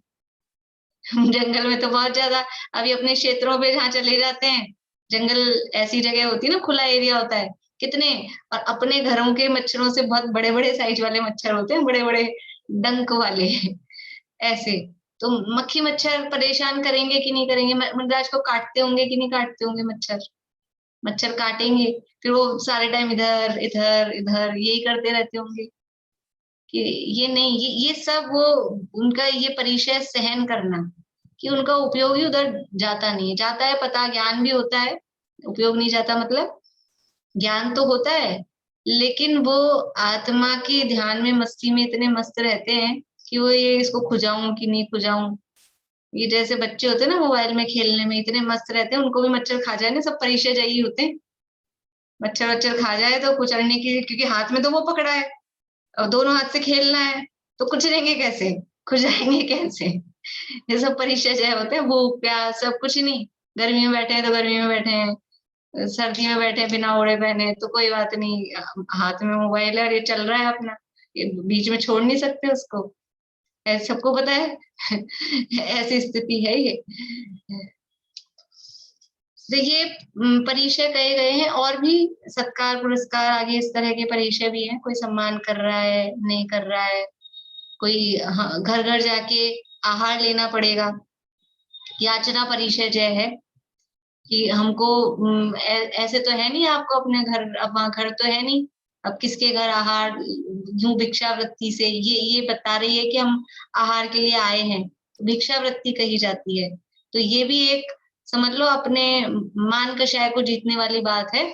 A: जंगल में तो बहुत ज्यादा, अभी अपने क्षेत्रों पे जहाँ चले जाते हैं, जंगल ऐसी जगह होती है ना, खुला एरिया होता है कितने, और अपने घरों के मच्छरों से बहुत बड़े बड़े साइज वाले मच्छर होते हैं, बड़े बड़े डंक वाले ऐसे। तो मक्खी मच्छर परेशान करेंगे कि नहीं करेंगे? मुनिराज को काटते होंगे कि नहीं काटते होंगे मच्छर? मच्छर काटेंगे, फिर वो सारे टाइम इधर इधर इधर यही करते रहते होंगे कि ये नहीं, ये सब वो उनका ये परिचय सहन करना, कि उनका उपयोग ही उधर जाता नहीं है। जाता है पता, ज्ञान भी होता है, उपयोग नहीं जाता मतलब ज्ञान तो होता है, लेकिन वो आत्मा के ध्यान में मस्ती में इतने मस्त रहते हैं कि वो ये इसको खुजाऊं कि नहीं खुजाऊं। ये जैसे बच्चे होते हैं ना, मोबाइल में खेलने में इतने मस्त रहते हैं, उनको भी मच्छर खा जाए ना, सब परिचय जयी होते हैं। मच्छर वच्छर खा जाए तो कुचलने की, क्योंकि हाथ में तो वो पकड़ा है और दोनों हाथ से खेलना है, तो कुचलेंगे कैसे, खुजाएंगे कैसे? ये सब परिचय जय होते हैं, भूख प्यास सब कुछ नहीं। गर्मी में बैठे हैं तो गर्मी में बैठे हैं, सर्दी में बैठे बिना ओढ़े पहने तो कोई बात नहीं, हाथ में मोबाइल है और ये चल रहा है अपना, ये बीच में छोड़ नहीं सकते उसको, सबको पता है। ऐसी स्थिति है ये। तो ये परिचय कहे गए हैं, और भी सत्कार पुरस्कार आगे इस तरह के परिचय भी हैं, कोई सम्मान कर रहा है नहीं कर रहा है, कोई घर घर जाके आहार लेना पड़ेगा, याचना परिचय जय है कि हमको ऐसे तो है नहीं, आपको अपने घर, अब वहां घर तो है नहीं, अब किसके घर आहार, यूं भिक्षावृत्ति से ये बता रही है कि हम आहार के लिए आए हैं, तो भिक्षावृत्ति कही जाती है। तो ये भी एक समझ लो अपने मान कषाय को जीतने वाली बात है।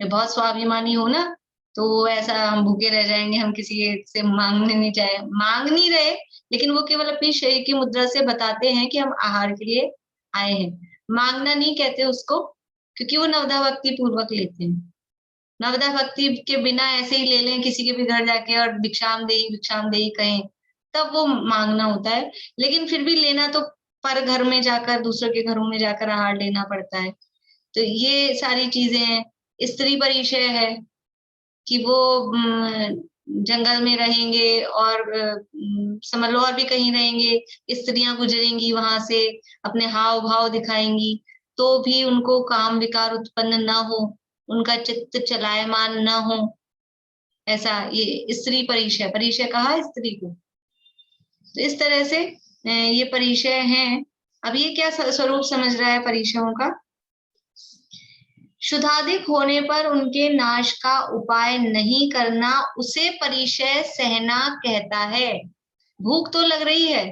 A: बहुत स्वाभिमानी हो ना, तो वो ऐसा हम भूखे रह जाएंगे, हम किसी से मांगने नहीं जाए, मांग नहीं रहे, लेकिन वो केवल अपनी शरीर की मुद्रा से बताते हैं कि हम आहार के लिए आए हैं। मांगना नहीं कहते उसको, क्योंकि वो नवदा भक्ति पूर्वक लेते हैं। नवदा भक्ति के बिना ऐसे ही ले लें किसी के भी घर जाके और भिक्षाम देही कहें, तब वो मांगना होता है। लेकिन फिर भी लेना तो पर घर में जाकर, दूसरों के घरों में जाकर आहार लेना पड़ता है। तो ये सारी चीजें हैं। स्त्री परिचय है कि वो जंगल में रहेंगे और समझ लो और भी कहीं रहेंगे, स्त्रियां गुजरेंगी वहां से, अपने हाव भाव दिखाएंगी, तो भी उनको काम विकार उत्पन्न न हो, उनका चित्त चलायमान न हो, ऐसा ये स्त्री परिचय, परिचय कहा स्त्री को। तो इस तरह से ये परिचय हैं। अब ये क्या स्वरूप समझ रहा है परिचयों का? शुद्धाधिक होने पर उनके नाश का उपाय नहीं करना, उसे परिचय सहना कहता है। भूख तो लग रही है,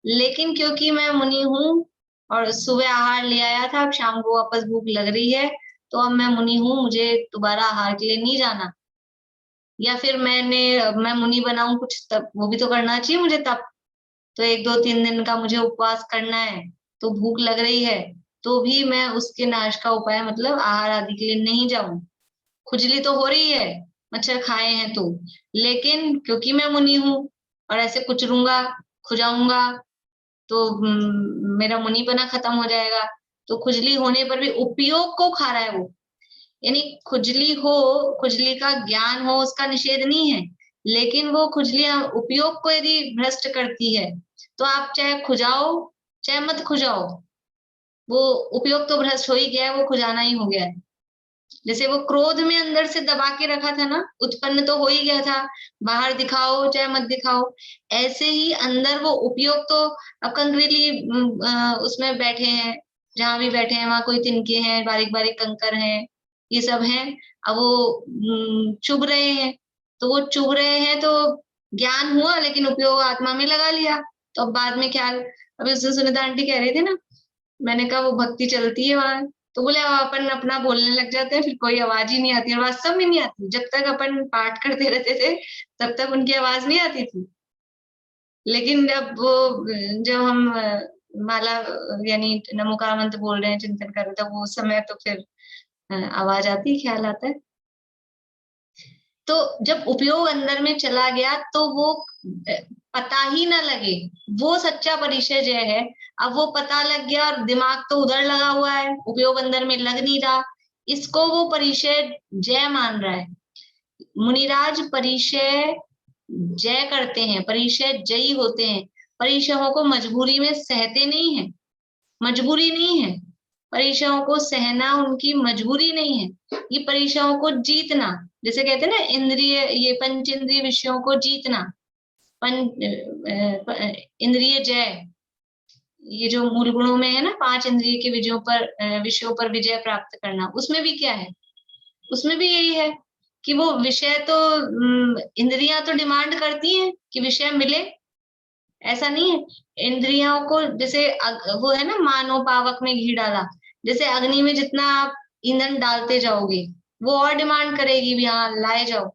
A: लेकिन क्योंकि मैं मुनि हूं और सुबह आहार ले आया था, अब शाम को वापस भूख लग रही है, तो अब मैं मुनि हूं, मुझे दोबारा आहार के लिए नहीं जाना। या फिर मैं मुनि बनाऊं कुछ, तब वो भी तो करना चाहिए मुझे, तब तो 1-2-3 दिन का मुझे उपवास करना है, तो भूख लग रही है, तो भी मैं उसके नाश का उपाय मतलब आहार आदि के लिए नहीं जाऊं। खुजली तो हो रही है, मच्छर खाए हैं तो, लेकिन क्योंकि मैं मुनि हूं और ऐसे कुचरूंगा, खुजाऊंगा, तो मेरा मुनिपना खत्म हो जाएगा। तो खुजली होने पर भी उपयोग को खा रहा है वो, यानी खुजली हो, खुजली का ज्ञान हो, उसका निषेध नहीं है, लेकिन वो खुजली उपयोग को यदि भ्रष्ट करती है, तो आप चाहे खुजाओ चाहे मत खुजाओ, वो उपयोग तो भ्रष्ट हो ही गया है, वो खुजाना ही हो गया है। जैसे वो क्रोध में अंदर से दबा के रखा था ना, उत्पन्न तो हो ही गया था, बाहर दिखाओ चाहे मत दिखाओ, ऐसे ही अंदर वो उपयोग तो अब कंक्रीटली उसमें बैठे हैं, जहां भी बैठे हैं वहां कोई तिनके हैं, बारीक बारीक कंकर हैं, ये सब हैं। अब वो चुभ रहे हैं, तो वो चुभ रहे हैं तो ज्ञान हुआ, लेकिन उपयोग आत्मा में लगा लिया, तो अब बाद में ख्याल। अभी उस दिन सुनीता आंटी कह रहे थे ना, मैंने कहा वो भक्ति चलती है वहां, तो बोले अपन अपना बोलने लग जाते हैं, फिर कोई आवाज ही नहीं आती, और वास्तव में नहीं आती। जब तक अपन पाठ करते रहते थे तब तक उनकी आवाज नहीं आती थी, लेकिन जब हम माला यानी नमोकार मंत्र बोल रहे हैं, चिंतन कर रहे थे, वो समय तो फिर आवाज आती, ख्याल आता है। तो जब उपयोग अंदर में चला गया तो वो पता ही ना लगे, वो सच्चा परिचय जय है। अब वो पता लग गया और दिमाग तो उधर लगा हुआ है, उपयोग अंदर में लग नहीं रहा, इसको वो परिचय जय मान रहा है। मुनिराज परिचय जय करते हैं, परिचय जयी होते हैं, परिचयों को मजबूरी में सहते नहीं है, मजबूरी नहीं है, परिचयों को सहना उनकी मजबूरी नहीं है, ये परिचयों को जीतना, जैसे कहते हैं ना इंद्रिय, ये पंच इंद्रिय विषयों को जीतना, इंद्रिय जय, ये जो मूल गुणों में है ना, 5 इंद्रिय के विषयों पर विजय प्राप्त करना, उसमें भी क्या है, उसमें भी यही है कि वो विषय तो इंद्रियां तो डिमांड करती हैं कि विषय मिले, ऐसा नहीं है। इंद्रियों को जैसे वो है ना, मानो पावक में घी डाला, जैसे अग्नि में जितना आप ईंधन डालते जाओगे वो और डिमांड करेगी भी, हाँ लाए जाओ।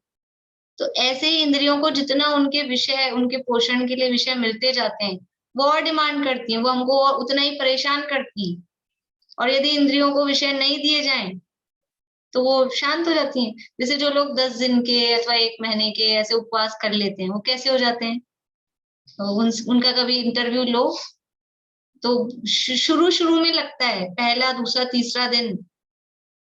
A: तो ऐसे ही इंद्रियों को जितना उनके विषय, उनके पोषण के लिए विषय मिलते जाते हैं, वो और डिमांड करती हैं, वो हमको और उतना ही परेशान करती हैं। और यदि इंद्रियों को विषय नहीं दिए जाएं तो वो शांत हो जाती हैं। जैसे जो लोग 10 दिन के अथवा 1 महीने के ऐसे उपवास कर लेते हैं, वो कैसे हो जाते हैं? तो उनका कभी इंटरव्यू लो तो शुरू शुरू में लगता है, पहला दूसरा तीसरा दिन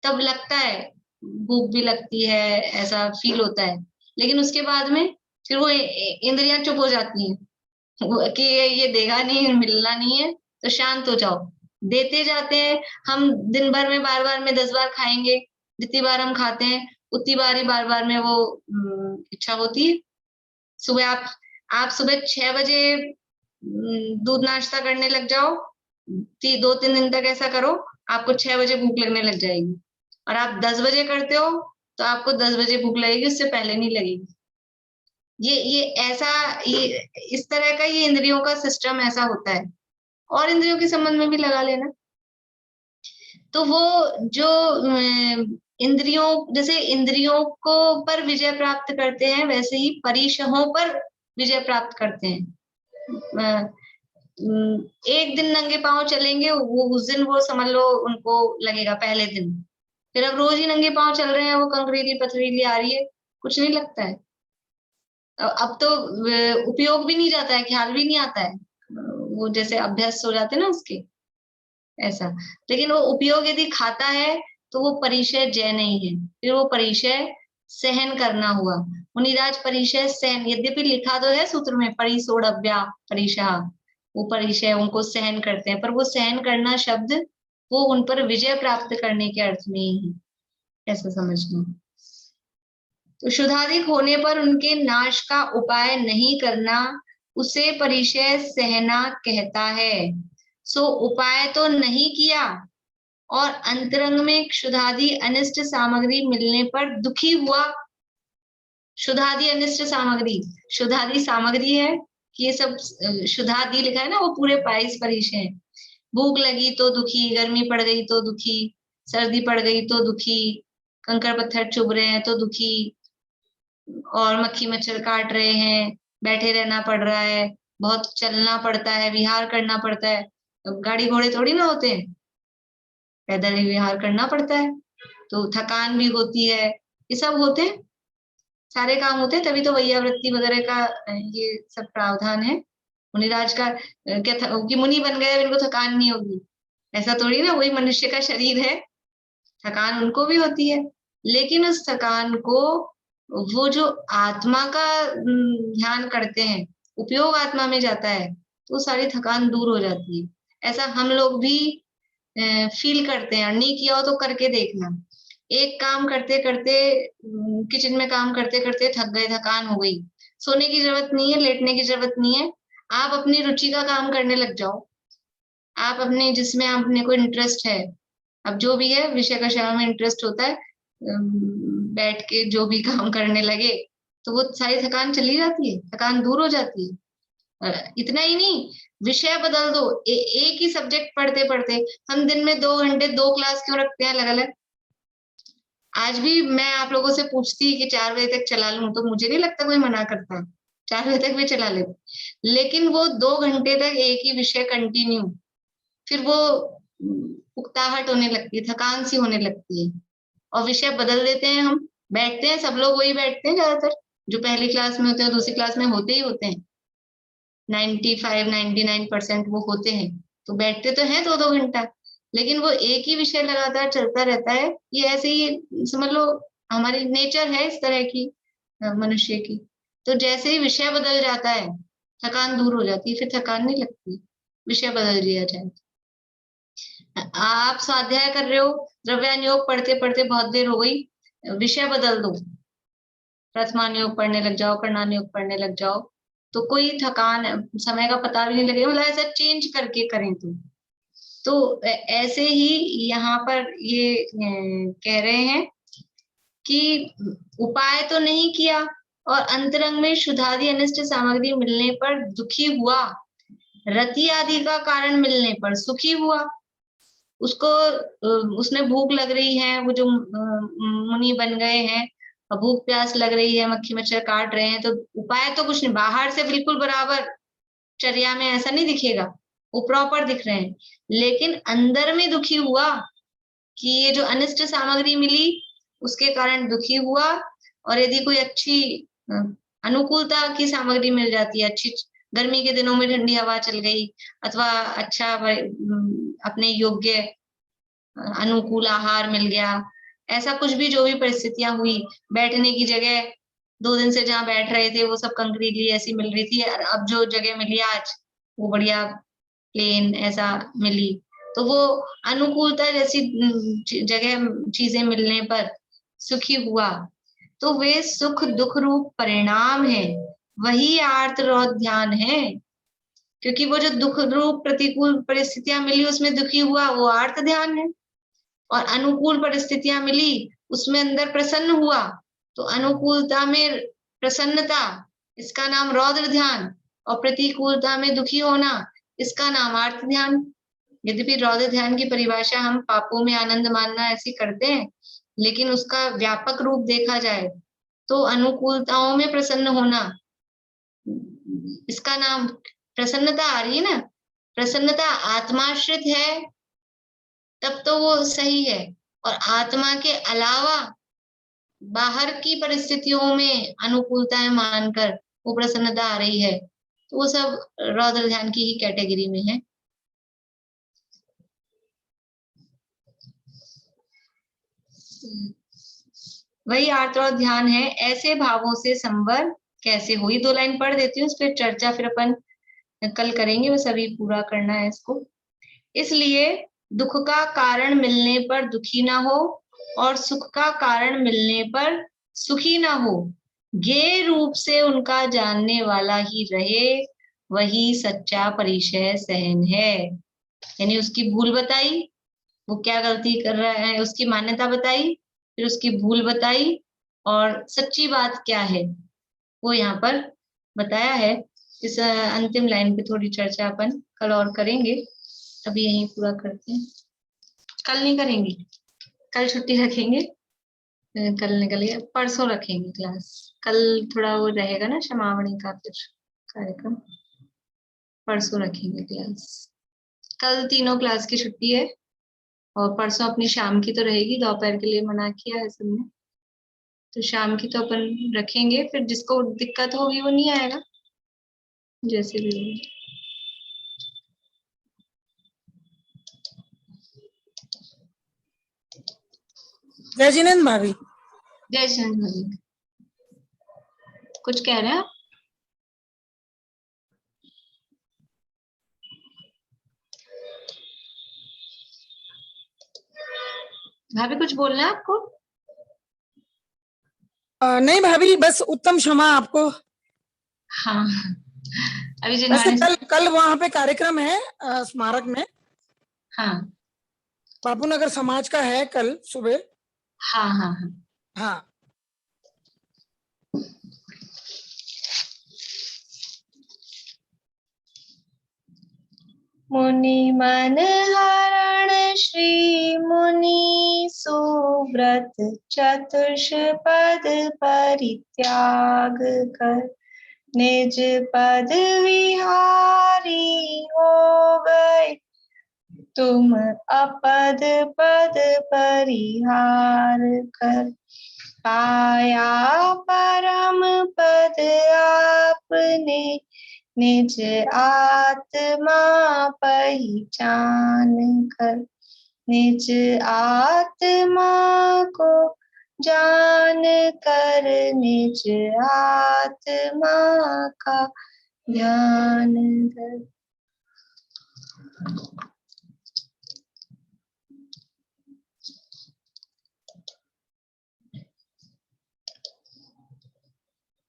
A: तब लगता है, भूख भी लगती है, ऐसा फील होता है, लेकिन उसके बाद में फिर वो इंद्रियां चुप हो जाती हैं कि ये देगा नहीं, मिलना नहीं है, तो शांत हो जाओ, देते जाते हैं। हम दिन भर में बार बार में 10 बार खाएंगे, जितनी बार हम खाते हैं उतनी बार ही बार बार में वो इच्छा होती है। सुबह आप सुबह 6 बजे दूध नाश्ता करने लग जाओ, 2-3 दिन तक ऐसा करो, आपको 6 बजे भूख लगने लग जाएगी। और आप 10 बजे करते हो तो आपको 10 बजे भूख लगेगी, उससे पहले नहीं लगेगी। ये ऐसा, ये इस तरह का ये इंद्रियों का सिस्टम ऐसा होता है। और इंद्रियों के संबंध में भी लगा लेना, तो वो जो इंद्रियों, जैसे इंद्रियों को पर विजय प्राप्त करते हैं, वैसे ही परिशहों पर विजय प्राप्त करते हैं। एक दिन नंगे पांव चलेंगे, वो उस दिन वो समझ लो उनको लगेगा पहले दिन, फिर अब रोज ही नंगे पांव चल रहे हैं, वो कंकरीली पथरीली आ रही है, कुछ नहीं लगता है। अब तो उपयोग भी नहीं जाता है, ख्याल भी नहीं आता है, वो जैसे अभ्यास हो जाते हैं ना उसके, ऐसा। लेकिन वो उपयोग यदि खाता है तो वो परिचय जय नहीं है, फिर वो परिचय सहन करना हुआ। मुनिराज परिशय सहन, यद्यपि लिखा तो है सूत्र में परिसोडव्या परिशा, वो परिशय उनको सहन करते हैं, पर वो सहन करना शब्द वो उन पर विजय प्राप्त करने के अर्थ में ही है, ऐसा समझना। तो शुद्धाधिक होने पर उनके नाश का उपाय नहीं करना, उसे परिशय सहना कहता है। सो उपाय तो नहीं किया और अंतरंग में क्षुधादि अनिष्ट सामग्री मिलने पर दुखी हुआ। शुद्धादि अनिष्ट सामग्री, शुद्धादि सामग्री है कि ये सब शुद्धादि लिखा है ना, वो पूरे 22 परिशय है। भूख लगी तो दुखी, गर्मी पड़ गई तो दुखी, सर्दी पड़ गई तो दुखी, कंकड़ पत्थर चुभ रहे हैं तो दुखी, और मक्खी मच्छर काट रहे हैं, बैठे रहना पड़ रहा है, बहुत चलना पड़ता है, विहार करना पड़ता है। गाड़ी घोड़े थोड़ी ना होते हैं, पैदल ही विहार करना पड़ता है, तो थकान भी होती है, ये सब होते हैं, सारे काम होते हैं, तभी तो वैयावृत्ति वगैरह का ये सब प्रावधान है। मुनिराज का क्या था कि मुनि बन गए, इनको थकान नहीं होगी, ऐसा थोड़ी ना, वही मनुष्य का शरीर है, थकान उनको भी होती है, लेकिन उस थकान को वो जो आत्मा का ध्यान करते हैं, उपयोग आत्मा में जाता है, तो सारी थकान दूर हो जाती है। ऐसा हम लोग भी फील करते हैं, नहीं किया हो तो करके देखना। एक काम करते करते, किचन में काम करते करते थक गए, थकान हो गई, सोने की जरूरत नहीं है, लेटने की जरूरत नहीं है, आप अपनी रुचि का काम करने लग जाओ, आप अपने जिसमें अपने को इंटरेस्ट है, अब जो भी है विषय का सेवा में इंटरेस्ट होता है, बैठ के जो भी काम करने लगे तो वो सारी थकान चली जाती है, थकान दूर हो जाती है। इतना ही नहीं, विषय बदल दो, एक ही सब्जेक्ट पढ़ते पढ़ते हम दिन में 2 घंटे 2 क्लास क्यों रखते हैं अलग अलग। आज भी मैं आप लोगों से पूछती कि 4 बजे तक चला लूं, तो मुझे नहीं लगता कोई मना करता, 4 बजे तक भी चला ले, लेकिन वो 2 घंटे तक एक ही विषय कंटिन्यू, फिर वो उकताहट होने लगती है, थकान सी होने लगती है, और विषय बदल देते हैं हम, बैठते हैं सब लोग वही बैठते हैं, ज्यादातर जो पहली क्लास में होते हैं दूसरी क्लास में होते ही होते हैं, 95-99% वो होते हैं, तो बैठते तो हैं 2-2 घंटा, लेकिन वो एक ही विषय लगातार चलता रहता है। ये ऐसे ही समझ लो, हमारी नेचर है इस तरह की मनुष्य की। तो जैसे ही विषय बदल जाता है थकान दूर हो जाती है, फिर थकान नहीं लगती, विषय बदल दिया जाए। आप स्वाध्याय कर रहे हो, द्रव्यान योग पढ़ते पढ़ते बहुत देर हो गई, विषय बदल दो, प्रथमान योग पढ़ने लग जाओ, कर्णान योग पढ़ने लग जाओ, तो कोई थकान समय का पता भी नहीं लगेगा, मतलब ऐसा चेंज करके करें तो ऐसे ही यहाँ पर ये कह रहे हैं कि उपाय तो नहीं किया और अंतरंग में शुद्धादि अनिष्ट सामग्री मिलने पर दुखी हुआ, रति आदि का कारण मिलने पर सुखी हुआ। उसको उसने भूख लग रही है, वो जो मुनि बन गए हैं, भूख प्यास लग रही है, मक्खी मच्छर काट रहे हैं, तो उपाय तो कुछ नहीं, बाहर से बिल्कुल बराबर चर्या में ऐसा नहीं दिखेगा, वो प्रॉपर दिख रहे हैं, लेकिन अंदर में दुखी हुआ कि ये जो अनिष्ट सामग्री मिली उसके कारण दुखी हुआ। और यदि कोई अच्छी अनुकूलता की सामग्री मिल जाती है, अच्छी गर्मी के दिनों में ठंडी हवा चल गई, अथवा अच्छा अपने योग्य अनुकूल आहार मिल गया, ऐसा कुछ भी जो भी परिस्थितियां हुई, बैठने की जगह 2 दिन से जहाँ बैठ रहे थे वो सब कंक्रीटली ऐसी मिल रही थी, अब जो जगह मिली आज वो बढ़िया प्लेन ऐसा मिली, तो वो अनुकूलता जैसी जगह चीजें मिलने पर सुखी हुआ, तो वे सुख दुख रूप परिणाम है, वही आर्त रौद ध्यान है। क्योंकि वो जो दुख रूप प्रतिकूल परिस्थितियां मिली उसमें दुखी हुआ, वो आर्त ध्यान है, और अनुकूल परिस्थितियां मिली उसमें अंदर प्रसन्न हुआ, तो अनुकूलता में प्रसन्नता, इसका नाम रौद्र ध्यान, और प्रतिकूलता में दुखी होना, इसका नाम आर्त ध्यान। यद्यपि रौद्र ध्यान की परिभाषा हम पापों में आनंद मानना ऐसी करते हैं, लेकिन उसका व्यापक रूप देखा जाए तो अनुकूलताओं में प्रसन्न होना, इसका नाम प्रसन्नता आ रही है ना, प्रसन्नता आत्माश्रित है तब तो वो सही है, और आत्मा के अलावा बाहर की परिस्थितियों में अनुकूलताएं मानकर वो प्रसन्नता आ रही है, तो वो सब रौद्र ध्यान की ही कैटेगरी में है। वही आर्त और ध्यान है। ऐसे भावों से संवर कैसे हो, ये 2 लाइन पढ़ देती हूँ, इस पर चर्चा फिर अपन कल करेंगे, बस अभी पूरा करना है इसको। इसलिए दुख का कारण मिलने पर दुखी ना हो और सुख का कारण मिलने पर सुखी ना हो, ज्ञेय रूप से उनका जानने वाला ही रहे, वही सच्चा परिचय सहन है। यानी उसकी भूल बताई, वो क्या गलती कर रहा है, उसकी मान्यता बताई, फिर उसकी भूल बताई, और सच्ची बात क्या है वो यहाँ पर बताया है। इस अंतिम लाइन पे थोड़ी चर्चा अपन कल और करेंगे, अभी यहीं पूरा करते हैं। कल नहीं करेंगे, कल छुट्टी रखेंगे, कल निकल गया, परसों रखेंगे क्लास। कल थोड़ा वो रहेगा ना क्षमावणी का फिर कार्यक्रम, परसों रखेंगे क्लास। कल तीनों क्लास की छुट्टी है, और परसों अपनी शाम की तो रहेगी, दोपहर के लिए मना किया है सबने, तो शाम की तो अपन रखेंगे, फिर जिसको दिक्कत होगी वो नहीं आएगा, जैसे भी होगी।
D: जय जिनेन्द्र भाभी।
A: जय चंद भाभी, कुछ कह रहे हैं आप? भाभी कुछ बोलना है आपको?
D: नहीं भाभी, बस उत्तम क्षमा आपको।
A: हाँ, अभी
D: वैसे
A: जिन्होंने,
D: कल वहां पे कार्यक्रम है स्मारक में,
A: हाँ
D: बापू नगर समाज का है कल सुबह।
A: हाँ हाँ हाँ,
D: हाँ।
A: मुनि मन हरण श्री मुनि सुव्रत चतुष्पद परित्याग कर निज पद विहारी हो गए, तुम अपद पद परिहार कर। पाया परम पद आपने निज आत्मा पहचान कर, निज आत्मा को जान कर निज आत्मा का ध्यान कर।